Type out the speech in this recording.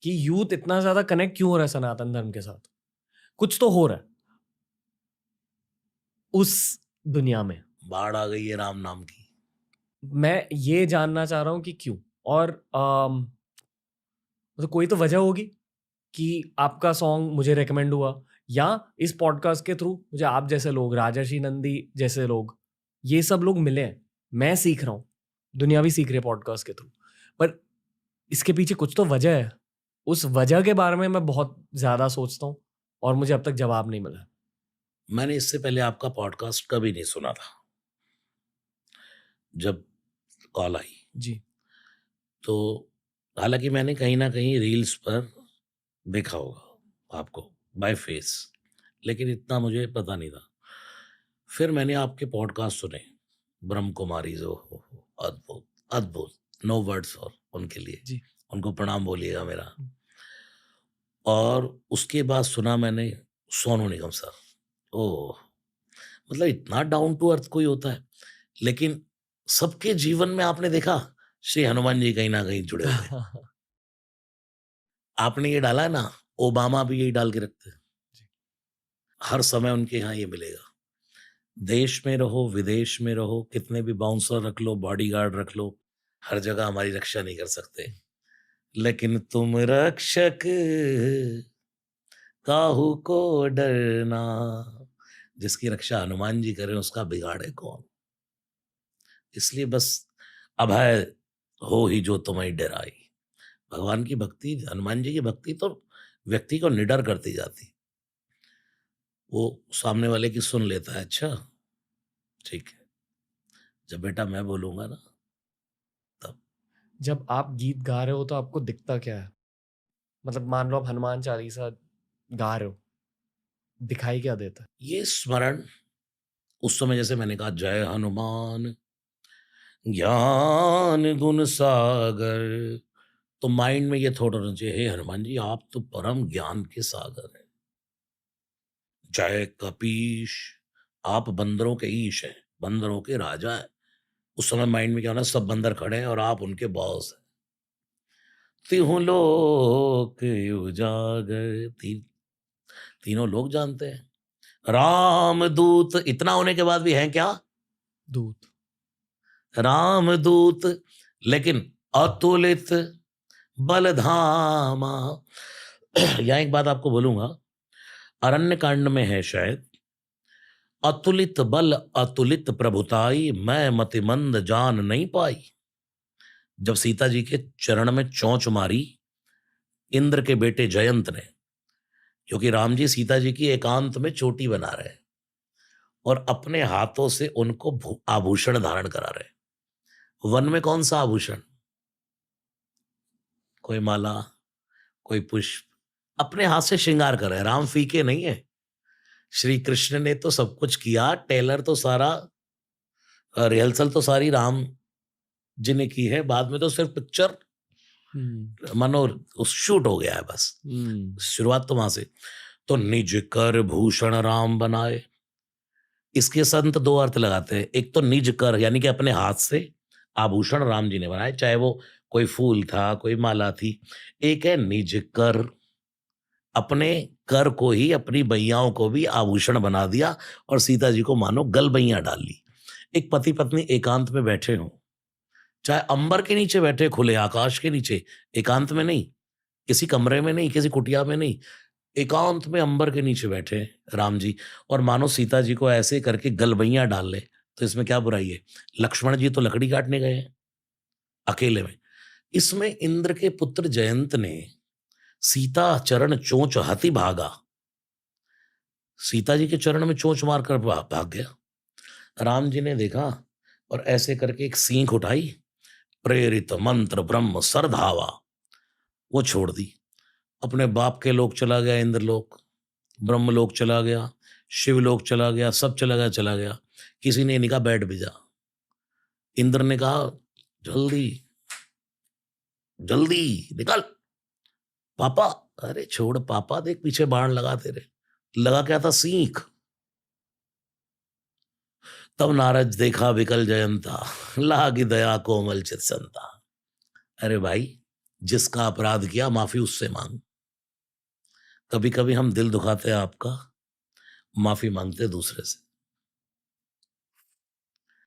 कि यूथ इतना ज्यादा कनेक्ट क्यों हो रहा है सनातन धर्म के साथ। कुछ तो हो रहा है उस दुनिया में। बाढ़ आ गई है राम नाम की। मैं ये जानना चाह रहा हूँ कि क्यों। और तो कोई तो वजह होगी कि आपका सॉन्ग मुझे रेकमेंड हुआ, या इस पॉडकास्ट के थ्रू मुझे आप जैसे लोग, राजर्षि नंदी जैसे लोग, ये सब लोग मिले हैं। मैं सीख रहा हूँ, दुनिया भी सीख रही है पॉडकास्ट के थ्रू। पर इसके पीछे कुछ तो वजह है। उस वजह के बारे में मैं बहुत ज्यादा सोचता हूँ और मुझे अब तक जवाब नहीं मिला। मैंने इससे पहले आपका पॉडकास्ट कभी नहीं सुना था। जब कॉल आई जी। तो हालांकि मैंने कहीं ना कहीं रील्स पर देखा होगा आपको बाय फेस, लेकिन इतना मुझे पता नहीं था। फिर मैंने आपके पॉडकास्ट सुने, ब्रह्म कुमारी जो हो, अद्भुत अद्भुत, नो वर्ड्स और उनके लिए, जी। उनको प्रणाम बोलिएगा मेरा। हम्म। और उसके बाद सुना मैंने सोनू निगम सर। ओह, मतलब इतना डाउन टू अर्थ कोई होता है। लेकिन सबके जीवन में आपने देखा श्री हनुमान जी कहीं ना कहीं जुड़े हुए हैं। आपने ये डाला है ना, ओबामा भी यही डाल के रखते हैं। जी। हर समय उनके यहाँ ये मिलेगा। देश में रहो, विदेश में रहो, कितने भी बाउंसर रख लो, बॉडीगार्ड रख लो, हर जगह हमारी रक्षा नहीं कर सकते। लेकिन तुम रक्षक काहू को डरना, जिसकी रक्षा हनुमान जी करें उसका बिगाड़े कौन। इसलिए बस अभय हो ही जो तुम्हें डराई। भगवान की भक्ति, हनुमान जी की भक्ति तो व्यक्ति को निडर करती जाती। वो सामने वाले की सुन लेता है, अच्छा ठीक है, जब बेटा मैं बोलूंगा ना तब। जब आप गीत गा रहे हो तो आपको दिखता क्या है? मतलब मान लो आप हनुमान चालीसा गा रहे हो, दिखाई क्या देता है? ये स्मरण, उस समय जैसे मैंने कहा जय हनुमान ज्ञान गुण सागर, तो माइंड में ये थॉट होना चाहिए, हे हनुमान जी आप तो परम ज्ञान के सागर हैं। जय कपीश, आप बंदरों के ईश हैं, बंदरों के राजा हैं। उस समय माइंड में क्या होना, सब बंदर खड़े हैं और आप उनके बॉस हैं। तिहु लोक उजागर, तीनों लोग जानते हैं। रामदूत, इतना होने के बाद भी हैं क्या? दूत। रामदूत, लेकिन अतुलित बलधामा। यहाँ एक बात आपको बोलूंगा, अरण्य कांड में है शायद, अतुलित बल अतुलित प्रभुताई, मैं मतिमंद जान नहीं पाई। जब सीता जी के चरण में चोंच मारी इंद्र के बेटे जयंत ने, क्योंकि राम जी सीता जी की एकांत में चोटी बना रहे हैं और अपने हाथों से उनको आभूषण धारण करा रहे हैं। वन में कौन सा आभूषण? कोई माला, कोई पुष्प, अपने हाथ से श्रृंगार कर रहे हैं। राम फीके नहीं है। श्री कृष्ण ने तो सब कुछ किया, टेलर तो सारा, रिहर्सल तो सारी राम जी ने की है। बाद में तो सिर्फ पिक्चर हम्म। मानो उस शूट हो गया है बस। हम्म। शुरुआत तो वहां से। तो निज कर भूषण राम बनाए, इसके संत दो अर्थ लगाते हैं। एक तो निज कर यानी कि अपने हाथ से आभूषण राम जी ने बनाए, चाहे वो कोई फूल था, कोई माला थी। एक है निज कर, अपने कर को ही, अपनी बैयाओं को भी आभूषण बना दिया और सीता जी को मानो गलबैया डाल ली। एक पति पत्नी एकांत में बैठे हों, चाहे अंबर के नीचे बैठे, खुले आकाश के नीचे, एकांत में नहीं, किसी कमरे में नहीं, किसी कुटिया में नहीं, एकांत में अंबर के नीचे बैठे राम जी, और मानो सीता जी को ऐसे करके गलबैया डाल ले, तो इसमें क्या बुराई है? लक्ष्मण जी तो लकड़ी काटने गए हैं अकेले में। इसमें इंद्र के पुत्र जयंत ने सीता चरण चोंच हति भागा, सीता जी के चरण में चोंच मारकर भाग गया। राम जी ने देखा और ऐसे करके एक सींख उठाई, प्रेरित मंत्र ब्रह्म सरधावा, वो छोड़ दी। अपने बाप के लोक चला गया, इंद्रलोक, ब्रह्मलोक चला गया, शिवलोक चला गया, सब चला गया, चला गया। किसी ने नहीं कहा बैठ भी जा। इंद्र ने कहा जल्दी जल्दी निकल पापा। अरे छोड़ पापा, देख पीछे बाण लगा तेरे। लगा क्या था? सींख। तब नारद देखा विकल जयंता, लागी दया कोमल चित संता। अरे भाई, जिसका अपराध किया माफी उससे मांग। कभी कभी हम दिल दुखाते हैं आपका, माफी मांगते हैं दूसरे से।